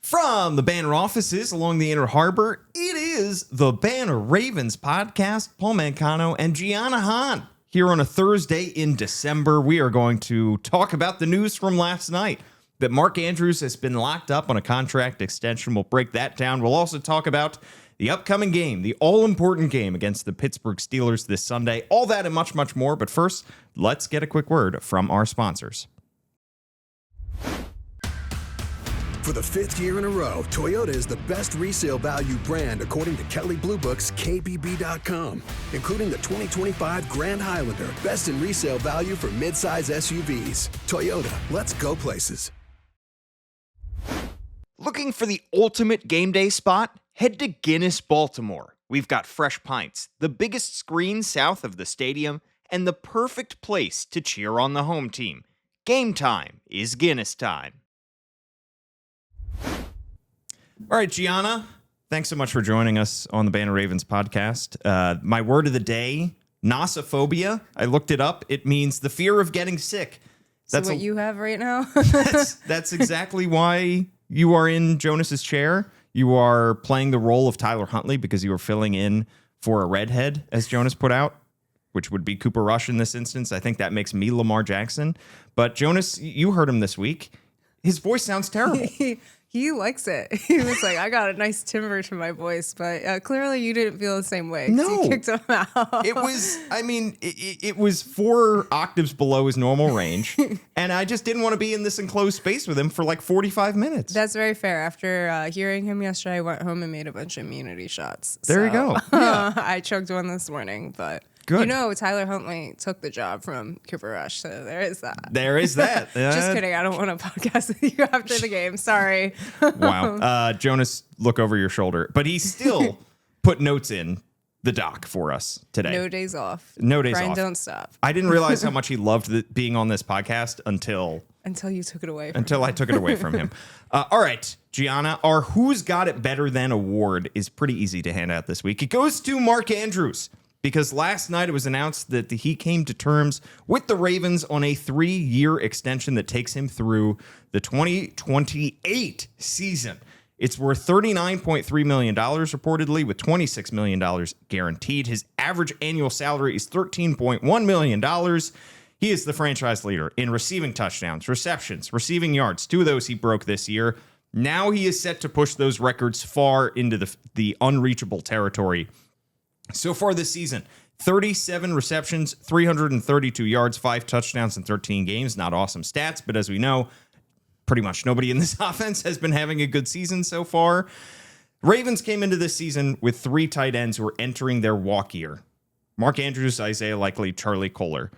From the Banner offices along the Inner Harbor, it is the Banner Ravens podcast. Paul Mancano and Giana Han here on a Thursday in December. We are going to talk about the news from last night that Mark Andrews has been locked up on a contract extension. We'll break that down. We'll also talk about the upcoming game, the all-important game against the Pittsburgh Steelers this Sunday. All that and much, much more. But first, let's get a quick word from our sponsors. For the fifth year in a row, Toyota is the best resale value brand according to Kelley Blue Book's KBB.com, including the 2025 Grand Highlander, best in resale value for midsize SUVs. Toyota, let's go places. Looking for the ultimate game day spot? Head to Guinness, Baltimore. We've got fresh pints, the biggest screen south of the stadium, and the perfect place to cheer on the home team. Game time is Guinness time. All right, Giana, thanks so much for joining us on the Banner Ravens podcast. My word of the day, nosophobia. I looked it up. It means the fear of getting sick. That's what you have right now? that's exactly why you are in Jonas's chair. You are playing the role of Tyler Huntley because you are filling in for a redhead, as Jonas put out, which would be Cooper Rush in this instance. I think that makes me Lamar Jackson. But Jonas, you heard him this week. His voice sounds terrible. He likes it. He was like, I got a nice timbre to my voice, but clearly you didn't feel the same way. No. You kicked him out. It was, it was 4 octaves below his normal range, and I just didn't want to be in this enclosed space with him for like 45 minutes. That's very fair. After hearing him yesterday, I went home and made a bunch of immunity shots. There you go. Yeah. I choked one this morning, but... Good. You know, Tyler Huntley took the job from Cooper Rush, so there is that. There is that. Just kidding. I don't want to podcast with you after the game. Sorry. Wow. Jonas, look over your shoulder. But he still put notes in the doc for us today. No days off. No days Brian, off. don't stop. I didn't realize how much he loved being on this podcast until you took it away from him. I took it away from him. All right, Giana, our Who's Got It Better Than award is pretty easy to hand out this week. It goes to Mark Andrews. Because last night it was announced that he came to terms with the Ravens on a 3-year extension that takes him through the 2028 season. It's worth $39.3 million reportedly, with $26 million guaranteed. His average annual salary is $13.1 million. He is the franchise leader in receiving touchdowns, receptions, receiving yards. 2 of those he broke this year. Now he is set to push those records far into the unreachable territory. So far this season, 37 receptions, 332 yards, 5 touchdowns in 13 games. Not awesome stats, but as we know, pretty much nobody in this offense has been having a good season so far. Ravens came into this season with 3 tight ends who are entering their walk year. Mark Andrews, Isaiah Likely, Charlie Kolar.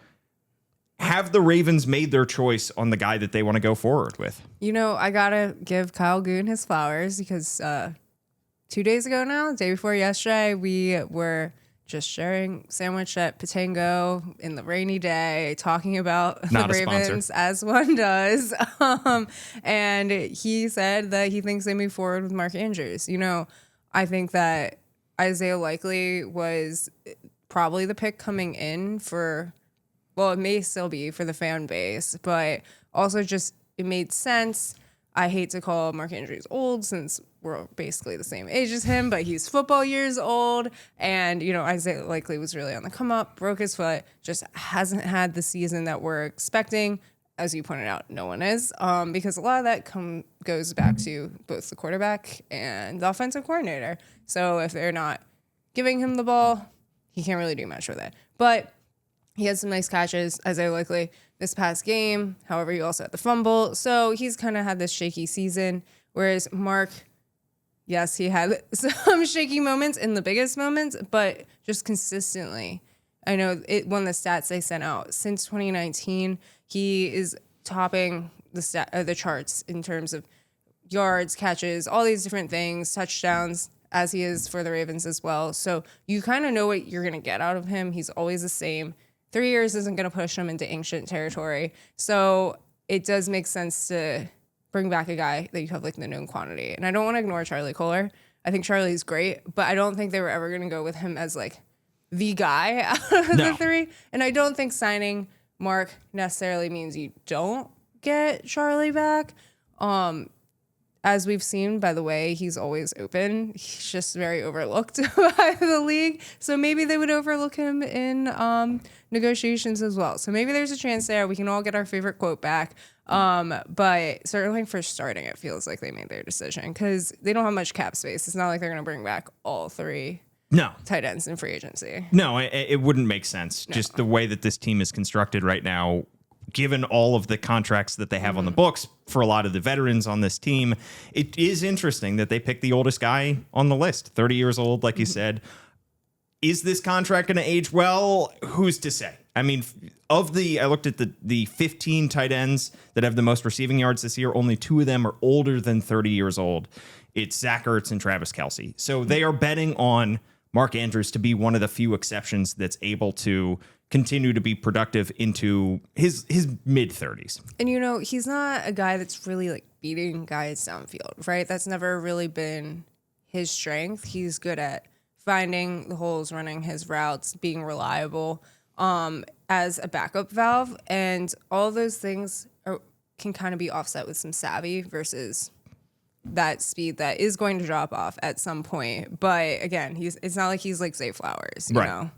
Have the Ravens made their choice on the guy that they want to go forward with? You know, I got to give Kyle Goon his flowers because 2 days ago now, the day before yesterday, we were just sharing sandwich at Patango in the rainy day, talking about the Ravens as one does. And he said that he thinks they move forward with Mark Andrews. You know, I think that Isaiah Likely was probably the pick coming in for, well, it may still be for the fan base, but also just it made sense. I hate to call Mark Andrews old since we're basically the same age as him, but he's football years old. And, you know, Isaiah Likely was really on the come up, broke his foot, just hasn't had the season that we're expecting. As you pointed out, no one is, because a lot of that goes back to both the quarterback and the offensive coordinator. So if they're not giving him the ball, he can't really do much with it. But he had some nice catches, Isaiah Likely, this past game. However, he also had the fumble. So he's kind of had this shaky season. Whereas Mark, yes, he had some shaky moments in the biggest moments, but just consistently. I know one of the stats they sent out since 2019, he is topping the charts in terms of yards, catches, all these different things, touchdowns, as he is for the Ravens as well. So you kind of know what you're going to get out of him. He's always the same. 3 years isn't going to push him into ancient territory. So it does make sense to bring back a guy that you have like the known quantity. And I don't want to ignore Charlie Kolar. I think Charlie's great, but I don't think they were ever going to go with him as like the guy out of the 3. And I don't think signing Mark necessarily means you don't get Charlie back. as we've seen, by the way, he's always open. He's just very overlooked by the league. So maybe they would overlook him in negotiations as well. So maybe there's a chance there. We can all get our favorite quote back. But certainly for starting, it feels like they made their decision because they don't have much cap space. It's not like they're going to bring back all three tight ends in free agency. No, it wouldn't make sense. No. Just the way that this team is constructed right now, given all of the contracts that they have on the books for a lot of the veterans on this team, it is interesting that they picked the oldest guy on the list, 30 years old, like you said. Is this contract going to age well? Who's to say? I mean, I looked at the 15 tight ends that have the most receiving yards this year. Only 2 of them are older than 30 years old. It's Zach Ertz and Travis Kelce. So they are betting on Mark Andrews to be one of the few exceptions that's able to continue to be productive into his mid-30s. And, he's not a guy that's really like beating guys downfield, right? That's never really been his strength. He's good at finding the holes, running his routes, being reliable as a backup valve. And all those things can kind of be offset with some savvy versus that speed that is going to drop off at some point. But again, it's not like he's like Zay Flowers, you know?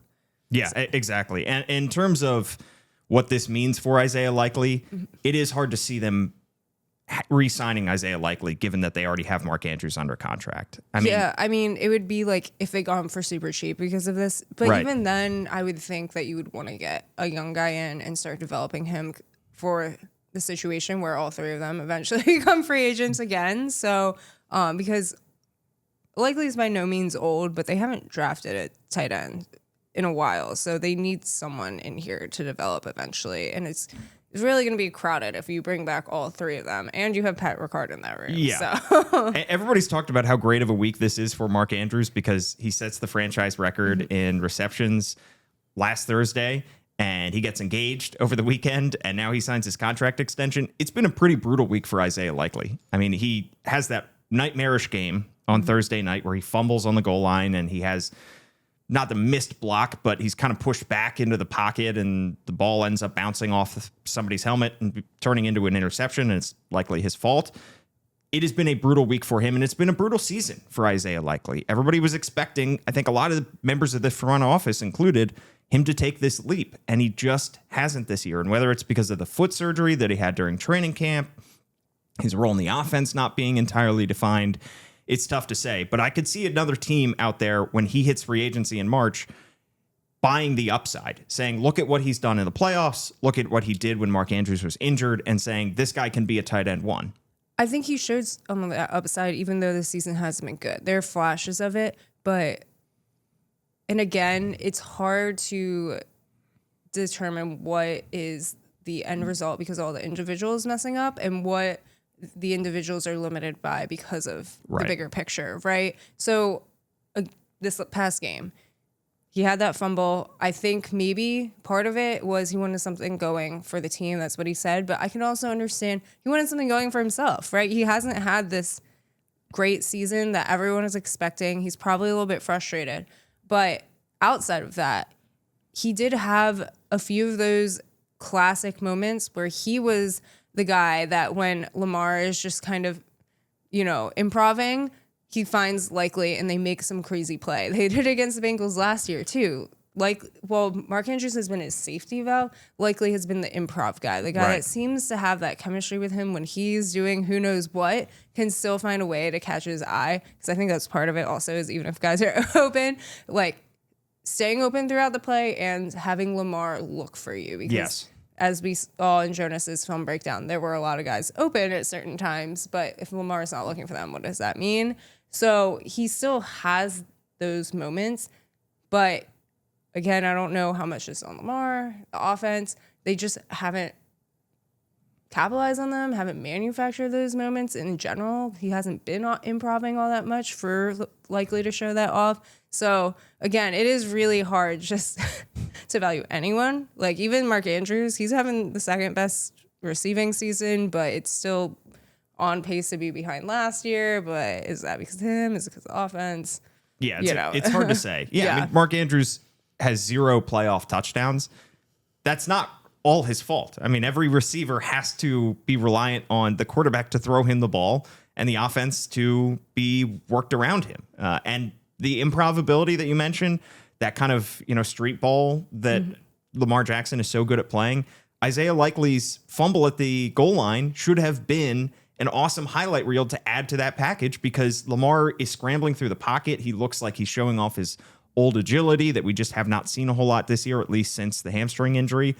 Yeah, exactly. And in terms of what this means for Isaiah Likely, it is hard to see them re-signing Isaiah Likely, given that they already have Mark Andrews under contract. I mean, it would be like if they got him for super cheap because of this. But even then, I would think that you would want to get a young guy in and start developing him for the situation where all 3 of them eventually become free agents again. So, because Likely is by no means old, but they haven't drafted a tight end in a while. So they need someone in here to develop eventually. And it's really going to be crowded if you bring back all 3 of them. And you have Pat Ricard in that room. Yeah. So. Everybody's talked about how great of a week this is for Mark Andrews because he sets the franchise record in receptions last Thursday. And he gets engaged over the weekend, and now he signs his contract extension. It's been a pretty brutal week for Isaiah Likely. I mean, he has that nightmarish game on Thursday night where he fumbles on the goal line, and he has not the missed block, but he's kind of pushed back into the pocket, and the ball ends up bouncing off somebody's helmet and turning into an interception, and it's likely his fault. It has been a brutal week for him, and it's been a brutal season for Isaiah Likely. Everybody was expecting, I think a lot of the members of the front office included, him to take this leap, and he just hasn't this year. And whether it's because of the foot surgery that he had during training camp, his role in the offense not being entirely defined, it's tough to say. But I could see another team out there when he hits free agency in March buying the upside, saying, look at what he's done in the playoffs, look at what he did when Mark Andrews was injured, and saying, this guy can be a tight end 1. I think he shows on the upside, even though the season hasn't been good. There are flashes of it, but... And again, it's hard to determine what is the end result because all the individuals messing up and what the individuals are limited by because of the bigger picture, right? So this past game, he had that fumble. I think maybe part of it was he wanted something going for the team. That's what he said. But I can also understand he wanted something going for himself, right? He hasn't had this great season that everyone is expecting. He's probably a little bit frustrated. But outside of that, he did have a few of those classic moments where he was the guy that when Lamar is just kind of, improving, he finds Likely and they make some crazy play. They did it against the Bengals last year too. Mark Andrews has been his safety valve. Likely has been the improv guy, the guy that seems to have that chemistry with him when he's doing who knows what, can still find a way to catch his eye. Because I think that's part of it also is even if guys are open, staying open throughout the play and having Lamar look for you. Because as we saw in Jonas's film breakdown, there were a lot of guys open at certain times, but if Lamar's not looking for them, what does that mean? So he still has those moments, but again, I don't know how much is on Lamar, the offense. They just haven't capitalized on them, haven't manufactured those moments in general. He hasn't been improving all that much for Likely to show that off. So again, it is really hard just to value anyone. Even Mark Andrews, he's having the second best receiving season, but it's still on pace to be behind last year. But is that because of him? Is it because of the offense? Yeah, it's hard to say. I mean, Mark Andrews has 0 playoff touchdowns. That's not all his fault. I mean, every receiver has to be reliant on the quarterback to throw him the ball and the offense to be worked around him. And the improbability that you mentioned, that kind of, street ball that Lamar Jackson is so good at playing, Isaiah Likely's fumble at the goal line should have been an awesome highlight reel to add to that package, because Lamar is scrambling through the pocket. He looks like he's showing off his old agility that we just have not seen a whole lot this year, at least since the hamstring injury.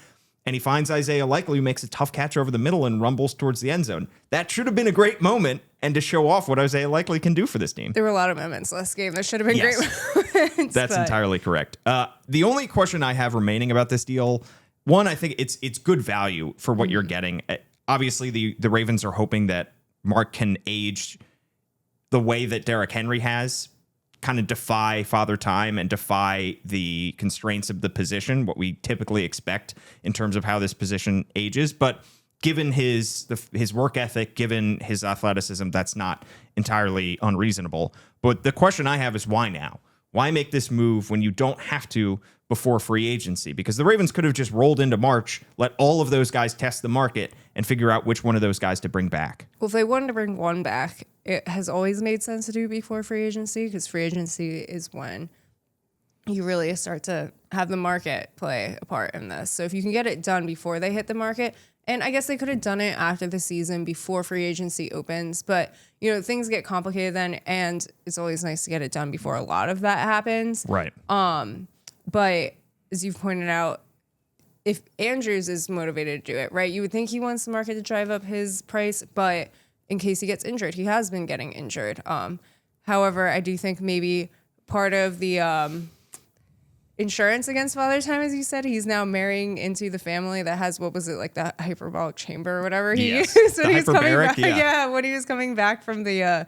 And he finds Isaiah Likely, who makes a tough catch over the middle and rumbles towards the end zone. That should have been a great moment, and to show off what Isaiah Likely can do for this team. There were a lot of moments last game that should have been great moments. That's entirely correct. The only question I have remaining about this deal, one, I think it's good value for what you're getting. Obviously, the Ravens are hoping that Mark can age the way that Derrick Henry has, kind of defy Father Time and defy the constraints of the position, what we typically expect in terms of how this position ages. But given his work ethic, given his athleticism, that's not entirely unreasonable. But the question I have is, why now? Why make this move when you don't have to before free agency? Because the Ravens could have just rolled into March, let all of those guys test the market, and figure out which one of those guys to bring back. Well, if they wanted to bring one back, it has always made sense to do before free agency, because free agency is when you really start to have the market play a part in this. So if you can get it done before they hit the market, and I guess they could have done it after the season before free agency opens, but things get complicated then, and it's always nice to get it done before a lot of that happens. Right. But as you've pointed out, if Andrews is motivated to do it, right, you would think he wants the market to drive up his price, but in case he gets injured, he has been getting injured. However, I do think maybe part of the insurance against Father Time, as you said, he's now marrying into the family that has, what was it, like the hyperbolic chamber or whatever he used when he was coming back. Yeah, when he was coming back from the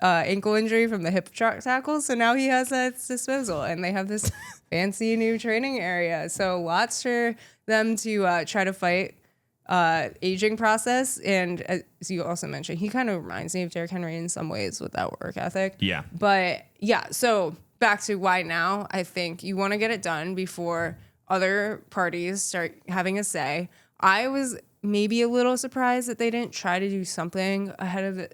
ankle injury from the hip tackle. So now he has that at his disposal, and they have this fancy new training area. So lots for them to try to fight aging process. And as you also mentioned, he kind of reminds me of Derrick Henry in some ways with that work ethic. Yeah. But yeah, so back to why now. I think you want to get it done before other parties start having a say. I was maybe a little surprised that they didn't try to do something ahead of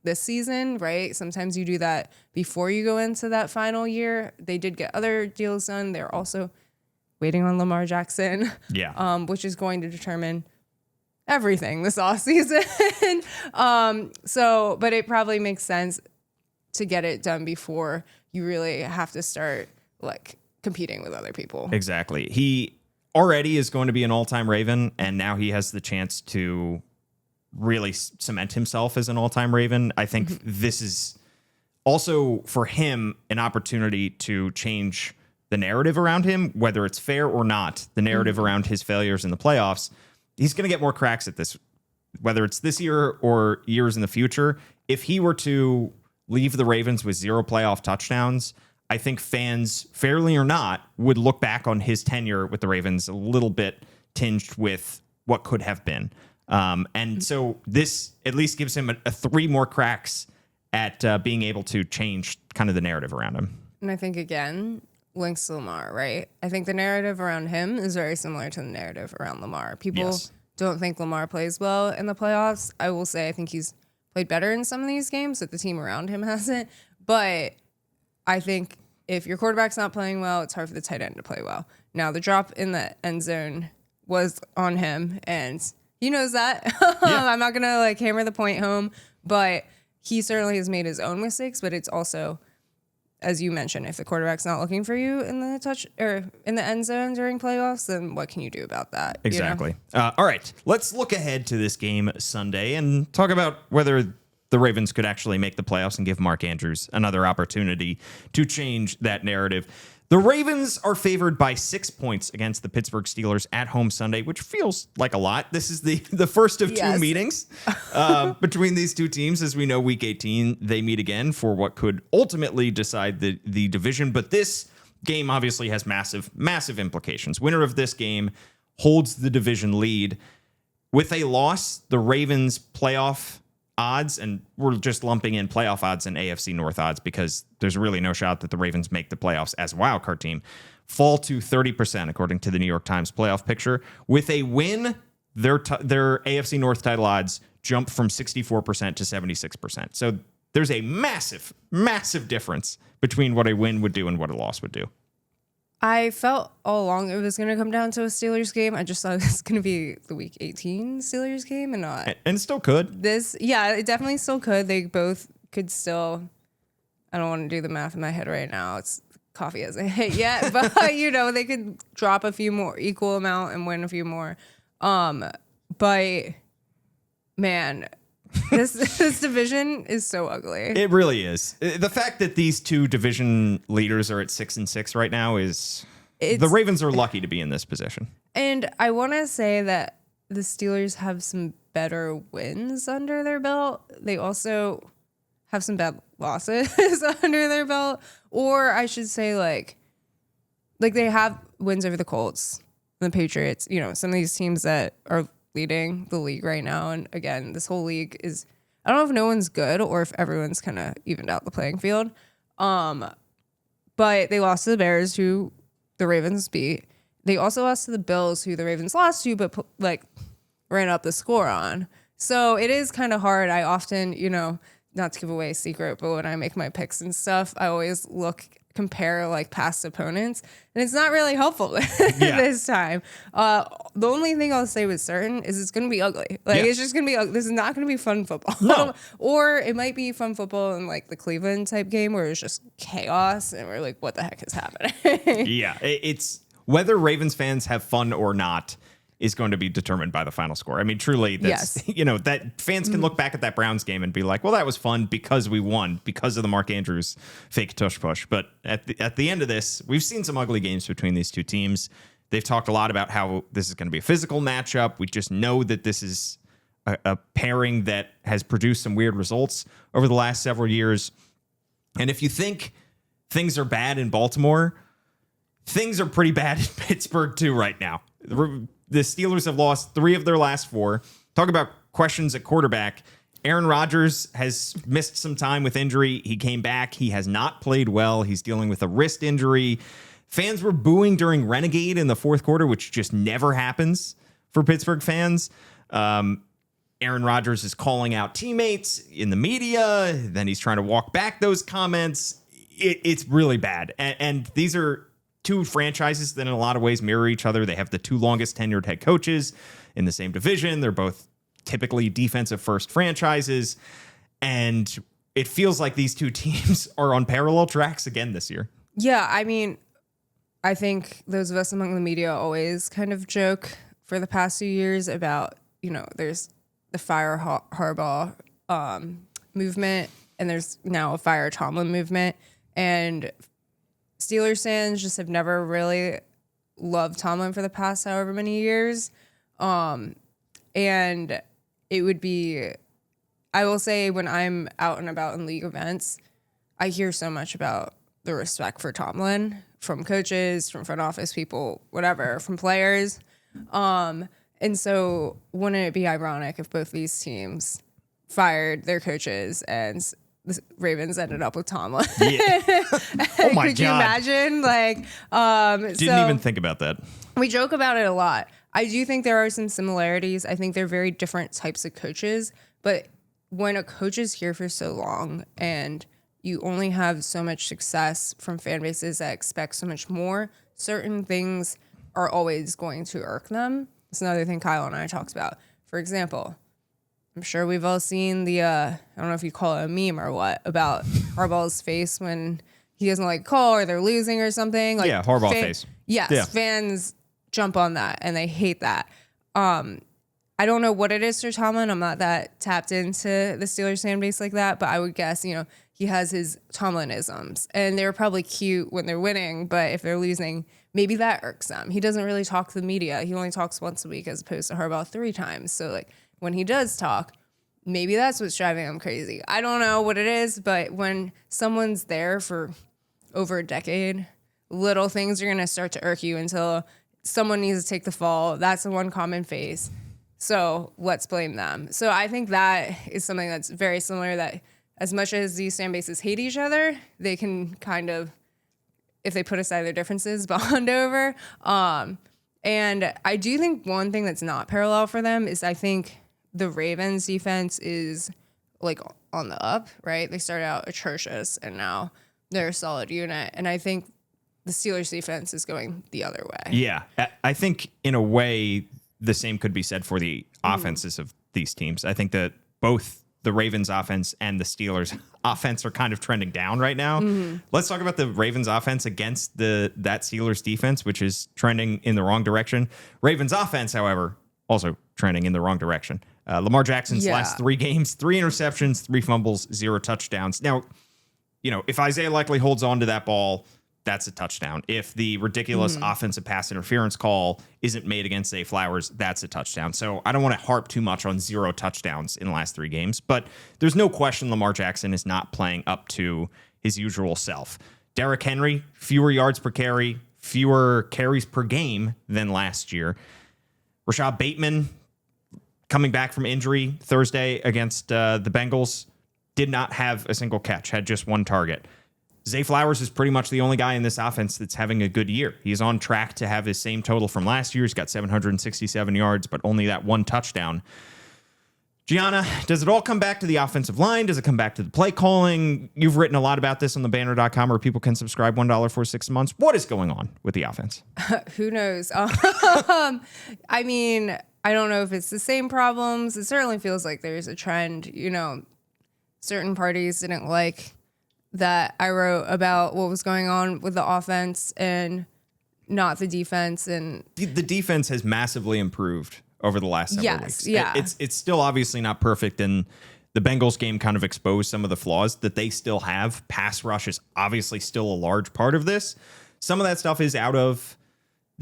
this season, right? Sometimes you do that before you go into that final year. They did get other deals done. They're also waiting on Lamar Jackson, which is going to determine everything this offseason. But it probably makes sense to get it done before you really have to start competing with other people. Exactly. He already is going to be an all-time Raven, and now he has the chance to really cement himself as an all-time Raven. I think this is also for him an opportunity to change the narrative around him, whether it's fair or not, the narrative around his failures in the playoffs. He's going to get more cracks at this, whether it's this year or years in the future. If he were to leave the Ravens with 0 playoff touchdowns, I think fans, fairly or not, would look back on his tenure with the Ravens a little bit tinged with what could have been. And so this at least gives him a 3 more cracks at being able to change kind of the narrative around him. And I think, again, links to Lamar, right? I think the narrative around him is very similar to the narrative around Lamar. People don't think Lamar plays well in the playoffs. I will say I think he's played better in some of these games that the team around him hasn't. But I think if your quarterback's not playing well, it's hard for the tight end to play well. Now, the drop in the end zone was on him, and he knows that. I'm not going to hammer the point home, but he certainly has made his own mistakes. But it's also, as you mentioned, if the quarterback's not looking for you in the touch or in the end zone during playoffs, then what can you do about that? Exactly. All right, let's look ahead to this game Sunday and talk about whether the Ravens could actually make the playoffs and give Mark Andrews another opportunity to change that narrative. The Ravens are favored by 6 points against the Pittsburgh Steelers at home Sunday, which feels like a lot. This is the first of 2 meetings between these two teams. As we know, Week 18, they meet again for what could ultimately decide the division. But this game obviously has massive, massive implications. Winner of this game holds the division lead. With a loss, the Ravens' playoff odds, and we're just lumping in playoff odds and AFC North odds because there's really no shot that the Ravens make the playoffs as a wildcard team, fall to 30%, according to the New York Times playoff picture. With a win, their AFC North title odds jump from 64% to 76%. So there's a massive, massive difference between what a win would do and what a loss would do. I felt all along it was going to come down to a Steelers game. I just thought it was going to be the Week 18 Steelers game and not. And it still could. It definitely still could. They both could still. I don't want to do the math in my head right now. It's coffee hasn't hit yet, but they could drop a few more, equal amount, and win a few more. But man, this division is so ugly. It really is. The fact that these two division leaders are at 6-6 right now the Ravens are lucky to be in this position. And I want to say that the Steelers have some better wins under their belt. They also have some bad losses under their belt, or I should say like they have wins over the Colts and the Patriots. Some of these teams that are leading the league right now. And again, this whole league is, I don't know if no one's good or if everyone's kind of evened out the playing field. But they lost to the Bears, who the Ravens beat. They also lost to the Bills, who the Ravens lost to, but ran up the score on. So it is kind of hard. I often, not to give away a secret, but when I make my picks and stuff, I always compare past opponents, and it's not really helpful this time. The only thing I'll say with certain is it's going to be ugly. It's just going to be, this is not going to be fun football. No. Or it might be fun football in the Cleveland type game where it's just chaos and we're like, what the heck is happening? Yeah. It's whether Ravens fans have fun or not is going to be determined by the final score. I mean, truly, that's, that fans can look back at that Browns game and be like, well, that was fun because we won, because of the Mark Andrews fake tush push. But at the end of this, we've seen some ugly games between these two teams. They've talked a lot about how this is going to be a physical matchup. We just know that this is a pairing that has produced some weird results over the last several years. And if you think things are bad in Baltimore, things are pretty bad in Pittsburgh too right now. The Steelers have lost 3 of their last 4. Talk about questions at quarterback. Aaron Rodgers has missed some time with injury. He came back. He has not played well. He's dealing with a wrist injury. Fans were booing during Renegade in the fourth quarter, which just never happens for Pittsburgh fans. Aaron Rodgers is calling out teammates in the media. Then he's trying to walk back those comments. It's really bad. And these are two franchises that in a lot of ways mirror each other. They have the 2 longest tenured head coaches in the same division. They're both typically defensive first franchises. And it feels like these two teams are on parallel tracks again this year. Yeah, I mean, I think those of us among the media always kind of joke for the past few years about, there's the fire Harbaugh movement, and there's now a fire Tomlin movement. And Steelers fans just have never really loved Tomlin for the past however many years. And it would be, I will say, when I'm out and about in league events, I hear so much about the respect for Tomlin from coaches, from front office people, whatever, from players. And so wouldn't it be ironic if both these teams fired their coaches and the Ravens ended up with Tomlin? Yeah. Oh my God. Could you imagine? Didn't even think about that. We joke about it a lot. I do think there are some similarities. I think they're very different types of coaches, but when a coach is here for so long and you only have so much success from fan bases that expect so much more, certain things are always going to irk them. It's another thing Kyle and I talked about. For example, I'm sure we've all seen the, I don't know if you call it a meme or what, about Harbaugh's face when he doesn't like call or they're losing or something. Yeah, Harbaugh face. Yes, yeah. Fans jump on that and they hate that. I don't know what it is for Tomlin. I'm not that tapped into the Steelers fan base like that, but I would guess, he has his Tomlinisms and they're probably cute when they're winning, but if they're losing, maybe that irks them. He doesn't really talk to the media. He only talks once a week as opposed to Harbaugh 3 times. So when he does talk, maybe that's what's driving him crazy. I don't know what it is, but when someone's there for over a decade, little things are going to start to irk you until someone needs to take the fall. That's the one common face. So let's blame them. So I think that is something that's very similar, that as much as these fan bases hate each other, they can kind of, if they put aside their differences, bond over. And I do think one thing that's not parallel for them is I think the Ravens defense is like on the up, right? They started out atrocious and now they're a solid unit. And I think the Steelers defense is going the other way. Yeah. I think in a way the same could be said for the offenses of these teams. I think that both the Ravens offense and the Steelers offense are kind of trending down right now. Let's talk about the Ravens offense against that Steelers defense, which is trending in the wrong direction. Ravens offense, however, also trending in the wrong direction. Lamar Jackson's last 3 games, 3 interceptions, 3 fumbles, 0 touchdowns. Now, if Isaiah Likely holds on to that ball, that's a touchdown. If the ridiculous offensive pass interference call isn't made against Zay Flowers, that's a touchdown. So I don't want to harp too much on 0 touchdowns in the last 3 games, but there's no question Lamar Jackson is not playing up to his usual self. Derrick Henry, fewer yards per carry, fewer carries per game than last year. Rashad Bateman, coming back from injury Thursday against the Bengals, did not have a single catch, had just 1 target. Zay Flowers is pretty much the only guy in this offense that's having a good year. He's on track to have his same total from last year. He's got 767 yards, but only that 1 touchdown. Gianna, does it all come back to the offensive line? Does it come back to the play calling? You've written a lot about this on thebanner.com where people can subscribe $1 for 6 months. What is going on with the offense? Who knows? I mean, I don't know if it's the same problems. It certainly feels like there's a trend. Certain parties didn't like that I wrote about what was going on with the offense and not the defense. And the defense has massively improved over the last several weeks. Yeah. It's still obviously not perfect, and the Bengals game kind of exposed some of the flaws that they still have. Pass rush is obviously still a large part of this. Some of that stuff is out of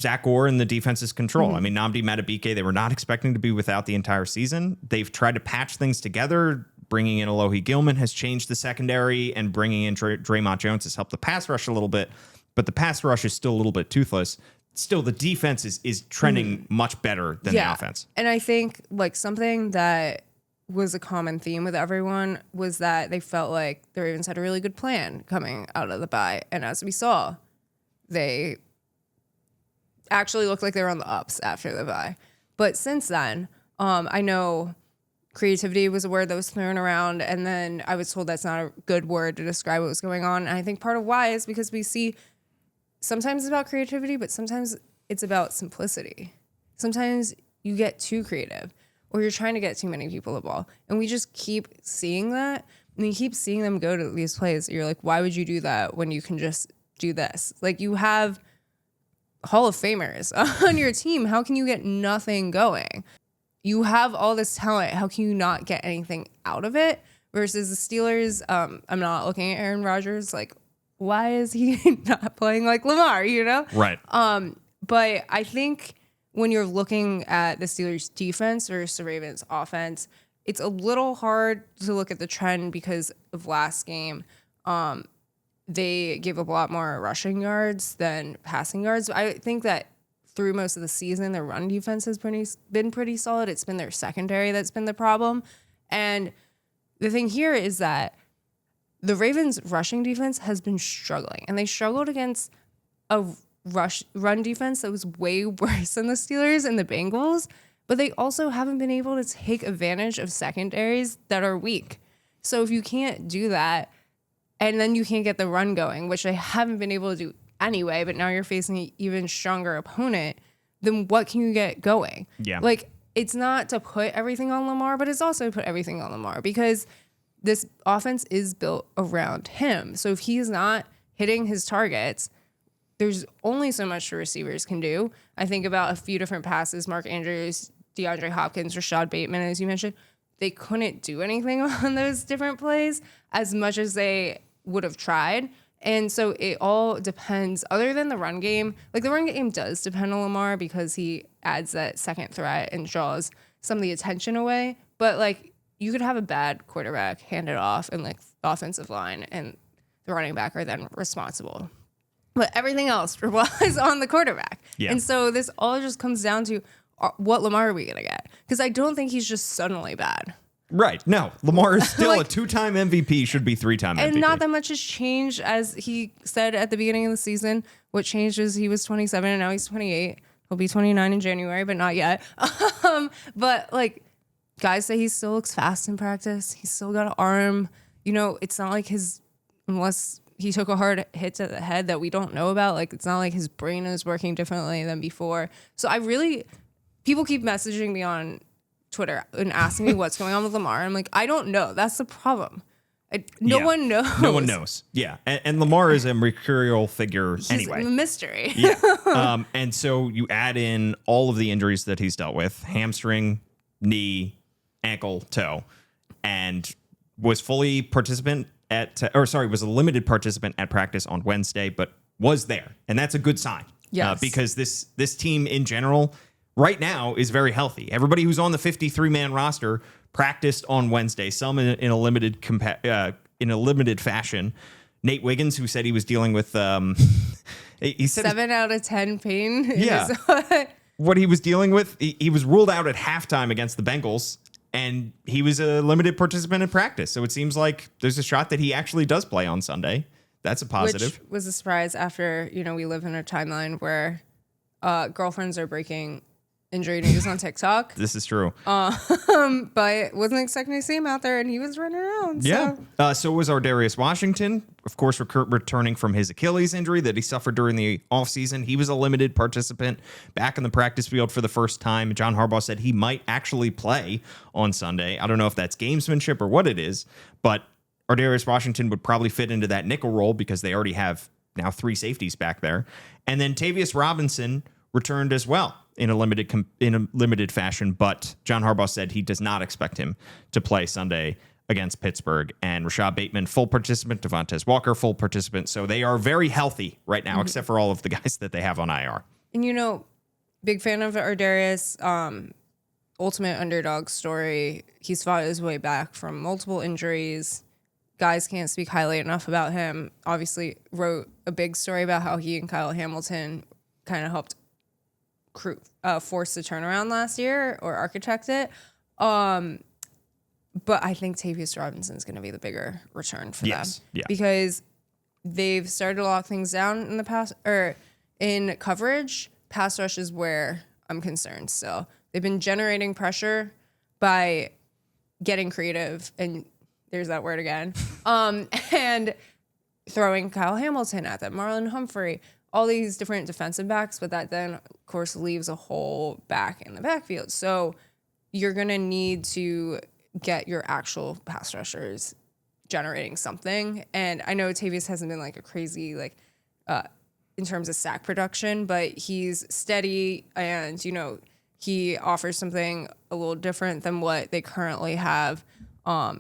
Zach Orr and the defense's control. I mean, Nnamdi Madubuike, they were not expecting to be without the entire season. They've tried to patch things together. Bringing in Alohi Gilman has changed the secondary, and bringing in Draymond Jones has helped the pass rush a little bit, but the pass rush is still a little bit toothless. Still, the defense is trending much better than the offense. And I think like something that was a common theme with everyone was that they felt like the Ravens had a really good plan coming out of the bye. And as we saw, they actually looked like they were on the ups after the bye. But since then, I know creativity was a word that was thrown around, and then I was told that's not a good word to describe what was going on. And I think part of why is because we see sometimes it's about creativity, but sometimes it's about simplicity. Sometimes you get too creative, or you're trying to get too many people the ball. And we just keep seeing that. And you keep seeing them go to these plays. You're like, why would you do that when you can just do this? Like, you have Hall of Famers on your team. How can you get nothing going? You have all this talent. How can you not get anything out of it? Versus the Steelers, I'm not looking at Aaron Rodgers like, why is he not playing like Lamar, Right. But I think when you're looking at the Steelers defense versus the Ravens offense, it's a little hard to look at the trend because of last game. They gave up a lot more rushing yards than passing yards. I think that through most of the season, their run defense has been pretty solid. It's been their secondary that's been the problem. And the thing here is that the Ravens' rushing defense has been struggling. And they struggled against a run defense that was way worse than the Steelers and the Bengals. But they also haven't been able to take advantage of secondaries that are weak. So if you can't do that, and then you can't get the run going, which they haven't been able to do anyway, but now you're facing an even stronger opponent, then what can you get going? Yeah. Like, it's not to put everything on Lamar, but it's also to put everything on Lamar because this offense is built around him. So if he's not hitting his targets, there's only so much the receivers can do. I think about a few different passes, Mark Andrews, DeAndre Hopkins, Rashad Bateman, as you mentioned. They couldn't do anything on those different plays as much as they would have tried. And so it all depends, other than the run game. Like, the run game does depend on Lamar because he adds that second threat and draws some of the attention away. But, like, you could have a bad quarterback hand it off and, like, the offensive line and the running back are then responsible. But everything else relies on the quarterback. Yeah. And so this all just comes down to, what Lamar are we going to get? Because I don't think he's just suddenly bad. Right. No, Lamar is still a 2-time MVP, should be 3-time MVP. And not that much has changed, as he said at the beginning of the season. What changed is he was 27 and now he's 28. He'll be 29 in January, but not yet. But like, guys say he still looks fast in practice. He's still got an arm. It's not like unless he took a hard hit to the head that we don't know about. Like, it's not like his brain is working differently than before. So people keep messaging me on Twitter and asking me what's going on with Lamar. I'm like, I don't know. That's the problem. No one knows. No one knows. Yeah. And Lamar is a mercurial figure anyway. He's a mystery. Yeah. And so you add in all of the injuries that he's dealt with: hamstring, knee, ankle, toe, and was a limited participant at practice on Wednesday, but was there. And that's a good sign. Yes. Because this team in general right now is very healthy. Everybody who's on the 53-man roster practiced on Wednesday, some in a limited fashion. Nate Wiggins, who said he was dealing with he said 7 out of 10 pain. Yeah. What he was dealing with, he was ruled out at halftime against the Bengals, and he was a limited participant in practice. So it seems like there's a shot that he actually does play on Sunday. That's a positive. Which was a surprise after, we live in a timeline where girlfriends are breaking injury news on TikTok. This is true. But wasn't expecting to see him out there, and he was running around. Yeah. So was Ardarius Washington, of course, returning from his Achilles injury that he suffered during the offseason. He was a limited participant back in the practice field for the first time. John Harbaugh said he might actually play on Sunday. I don't know if that's gamesmanship or what it is, but Ardarius Washington would probably fit into that nickel role because they already have now 3 safeties back there. And then Tavius Robinson returned as well in a limited fashion, but John Harbaugh said he does not expect him to play Sunday against Pittsburgh. And Rashad Bateman, full participant, Devontae Walker, full participant. So they are very healthy right now, except for all of the guys that they have on IR. And big fan of Ardarius, ultimate underdog story. He's fought his way back from multiple injuries. Guys can't speak highly enough about him. Obviously wrote a big story about how he and Kyle Hamilton kind of helped force the turnaround last year or architect it. But I think Tavius Robinson is going to be the bigger return for them. Yeah. Because they've started to lock things down in the past, or in coverage. Pass rush is where I'm concerned. So they've been generating pressure by getting creative, and there's that word again, and throwing Kyle Hamilton at them, Marlon Humphrey, all these different defensive backs, but that then, of course, leaves a hole back in the backfield. So you're going to need to get your actual pass rushers generating something. And I know Tavius hasn't been like a crazy, in terms of sack production, but he's steady and, he offers something a little different than what they currently have.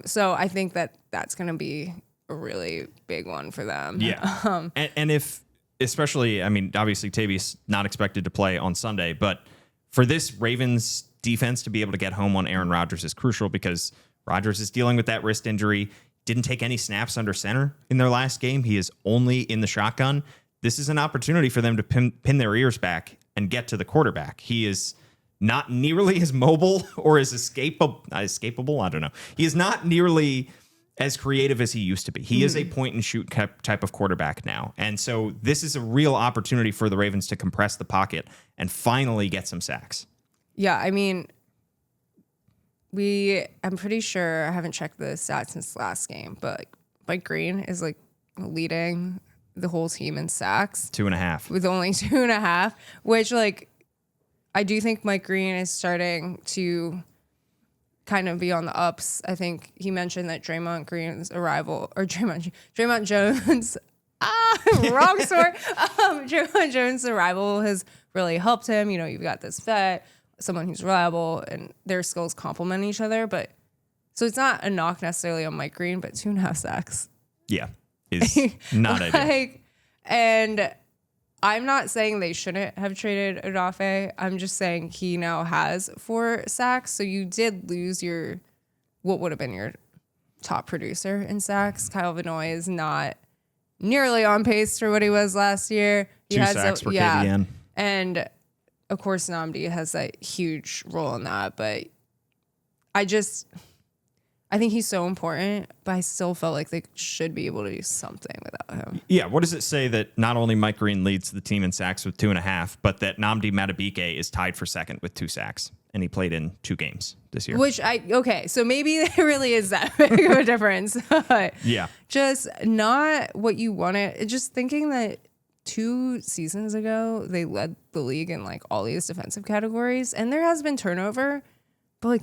So I think that that's going to be a really big one for them. Yeah. And if, especially, obviously Tavius not expected to play on Sunday, but for this Ravens defense to be able to get home on Aaron Rodgers is crucial because Rodgers is dealing with that wrist injury, didn't take any snaps under center in their last game. He is only in the shotgun. This is an opportunity for them to pin their ears back and get to the quarterback. He is not nearly as mobile or as escapable. I don't know. He is not nearly as creative as he used to be. He is a point and shoot type of quarterback now. And so this is a real opportunity for the Ravens to compress the pocket and finally get some sacks. Yeah, I'm pretty sure, I haven't checked the stats since last game, but Mike Green is leading the whole team in sacks. 2.5. With only 2.5, which I do think Mike Green is starting to kind of be on the ups. I think he mentioned that Draymond Jones, wrong story. Draymond Jones' arrival has really helped him. You've got this vet, someone who's reliable, and their skills complement each other. But so it's not a knock necessarily on Mike Green, but 2.5 sacks. Yeah, is not ideal. And I'm not saying they shouldn't have traded Odafe. I'm just saying he now has 4 sacks. So you did lose what would have been your top producer in sacks. Kyle Vanoy is not nearly on pace for what he was last year. He 2 sacks for KVN. And of course, Nnamdi has that huge role in that, but I think he's so important, but I still felt like they should be able to do something without him. Yeah, what does it say that not only Mike Green leads the team in sacks with 2.5, but that Nnamdi Madubuike is tied for second with 2 sacks, and he played in 2 games this year. Okay, so maybe there really is that big of a difference. Yeah. Just not what you wanted. Just thinking that 2 seasons ago, they led the league in like all these defensive categories, and there has been turnover, but like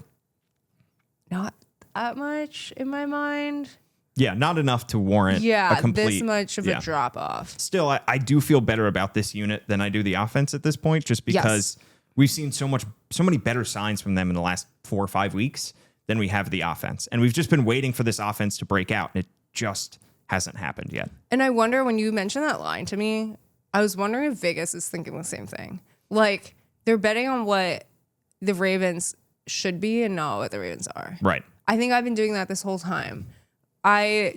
not that much in my mind. Yeah, not enough to warrant a complete... this much of a drop off. Still, I do feel better about this unit than I do the offense at this point, just because we've seen so many better signs from them in the last 4 or 5 weeks than we have the offense. And we've just been waiting for this offense to break out, and it just hasn't happened yet. And I wonder, when you mentioned that line to me, I was wondering if Vegas is thinking the same thing. Like, they're betting on what the Ravens should be and not what the Ravens are. Right. I think I've been doing that this whole time. I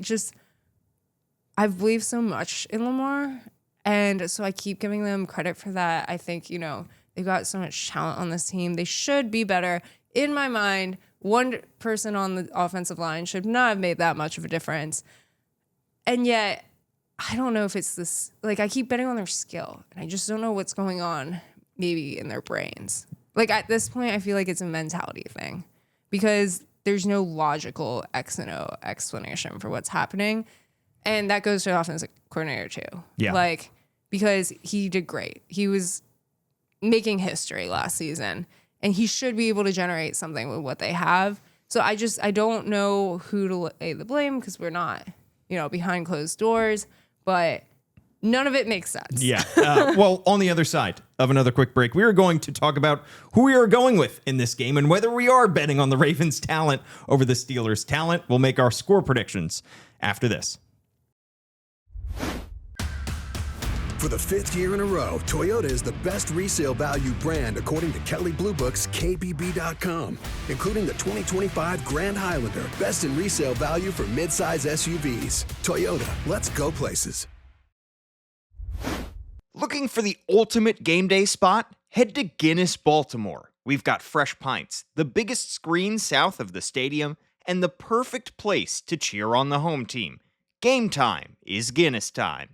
believe so much in Lamar, and so I keep giving them credit for that. I think, they've got so much talent on this team. They should be better. In my mind, one person on the offensive line should not have made that much of a difference. And yet, I don't know if it's this, like, I keep betting on their skill, and I just don't know what's going on maybe in their brains. Like, at this point, I feel like it's a mentality thing, because there's no logical X and O explanation for what's happening. And that goes to the offensive coordinator too. Yeah. Like, because he did great. He was making history last season, and he should be able to generate something with what they have. So I don't know who to lay the blame, because we're not, behind closed doors, but none of it makes sense. Yeah. Well, on the other side of another quick break, we are going to talk about who we are going with in this game and whether we are betting on the Ravens' talent over the Steelers' talent. We'll make our score predictions after this. For the 5th year in a row, Toyota is the best resale value brand according to Kelley Blue Book's KBB.com, including the 2025 Grand Highlander, best in resale value for midsize SUVs. Toyota, let's go places. Looking for the ultimate game day spot? Head to Guinness, Baltimore. We've got fresh pints, the biggest screen south of the stadium, and the perfect place to cheer on the home team. Game time is Guinness time.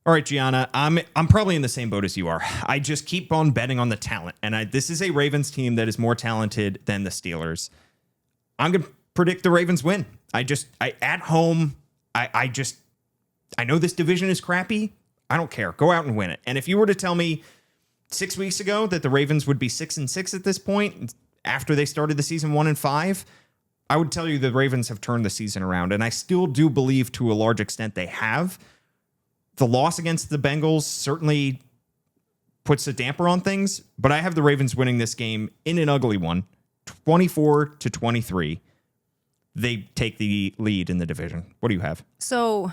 All right, Gianna, I'm probably in the same boat as you are. I just keep on betting on the talent, and this is a Ravens team that is more talented than the Steelers. I'm going to predict the Ravens win. At home, I know this division is crappy. I don't care. Go out and win it. And if you were to tell me 6 weeks ago that the Ravens would be 6-6 at this point, after they started the season 1-5, I would tell you the Ravens have turned the season around. And I still do believe to a large extent they have. The loss against the Bengals certainly puts a damper on things, but I have the Ravens winning this game in an ugly one, 24-23. They take the lead in the division. What do you have? So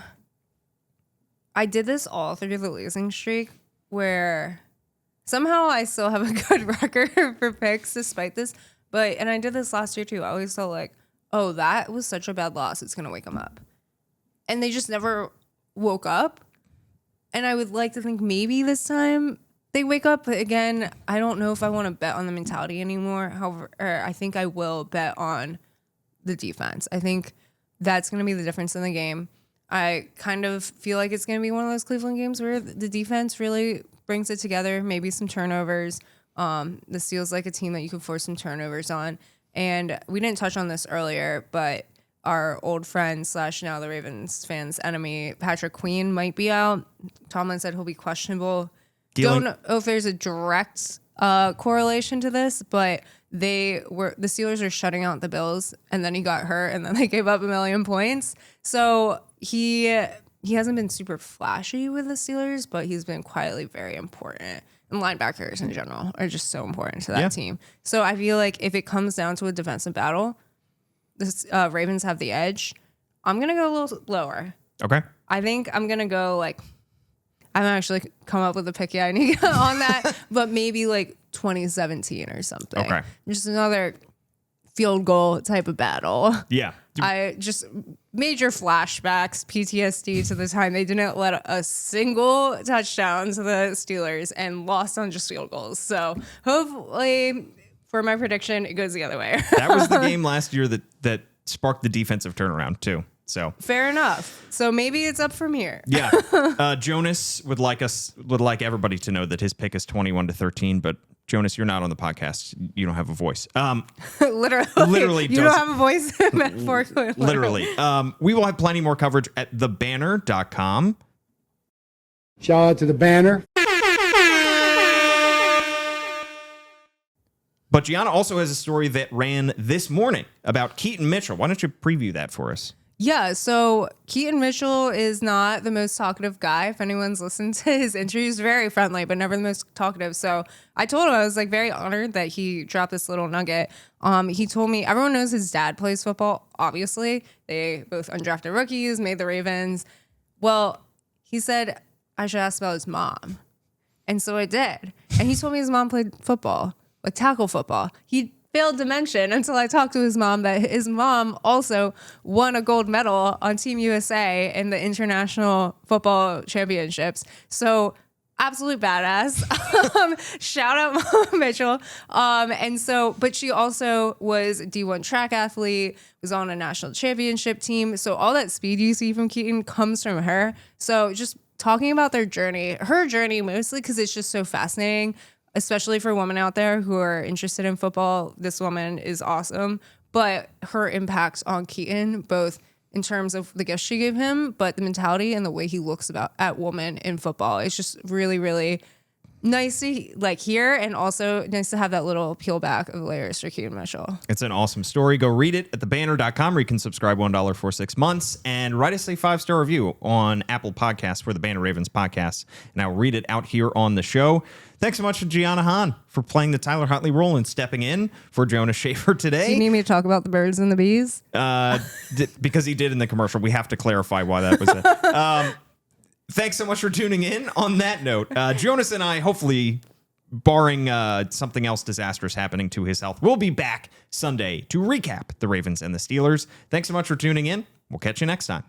I did this all through the losing streak, where somehow I still have a good record for picks despite this. And I did this last year too. I always felt like, oh, that was such a bad loss, it's going to wake them up. And they just never woke up. And I would like to think maybe this time they wake up. But again, I don't know if I want to bet on the mentality anymore. However, I think I will bet on the defense. I think that's going to be the difference in the game. I kind of feel like it's going to be one of those Cleveland games where the defense really brings it together, maybe some turnovers. This feels like a team that you could force some turnovers on. And we didn't touch on this earlier, but our old friend / now the Ravens fans' enemy, Patrick Queen, might be out. Tomlin said he'll be questionable. Don't know if there's a direct correlation to this, but the Steelers are shutting out the Bills, and then he got hurt, and then they gave up 1 million points. So he hasn't been super flashy with the Steelers, but he's been quietly very important. And linebackers in general are just so important to that team. So I feel like if it comes down to a defensive battle, the Ravens have the edge. I'm going to go a little lower. Okay. I think I'm going to go I haven't actually come up with a pick yet. I need on that, but maybe 2017 or something. Okay. Just another field goal type of battle. Yeah. I just major flashbacks, PTSD to the time they didn't let a single touchdown to the Steelers and lost on just field goals. So hopefully, for my prediction, it goes the other way. That was the game last year that sparked the defensive turnaround too. So fair enough. So maybe it's up from here. Yeah. Jonas would like everybody to know that his pick is 21-13, but Jonas, you're not on the podcast. You don't have a voice. Literally, you don't have a voice. Literally. We will have plenty more coverage at thebanner.com. Shout out to the Banner. But Gianna also has a story that ran this morning about Keaton Mitchell. Why don't you preview that for us? Yeah, so Keaton Mitchell is not the most talkative guy. If anyone's listened to his interviews, very friendly, but never the most talkative. So I told him I was like very honored that he dropped this little nugget. He told me everyone knows his dad plays football. Obviously, they both undrafted rookies, made the Ravens. Well, he said I should ask about his mom, and so I did. And he told me his mom played football, like tackle football. He failed to mention until I talked to his mom that his mom also won a gold medal on Team USA in the International Football Championships. So absolute badass. Shout out Mom Mitchell. But she also was a D1 track athlete, was on a national championship team. So all that speed you see from Keaton comes from her. So just talking about their journey, her journey mostly because it's just so fascinating, especially for women out there who are interested in football. This woman is awesome, but her impact on Keaton, both in terms of the gifts she gave him, but the mentality and the way he looks at women in football, it's just really, really nice to hear, and also nice to have that little peel back of layers for Keaton Mitchell. It's an awesome story. Go read it at thebanner.com, where you can subscribe $1 for 6 months and write us a 5-star review on Apple Podcasts for the Banner Ravens podcast, and I'll read it out here on the show. Thanks so much to Giana Han for playing the Tyler Huntley role and stepping in for Jonas Schaefer today. Do you need me to talk about the birds and the bees? Because he did in the commercial. We have to clarify why that was it. Thanks so much for tuning in. On that note, Jonas and I, hopefully, barring something else disastrous happening to his health, we'll be back Sunday to recap the Ravens and the Steelers. Thanks so much for tuning in. We'll catch you next time.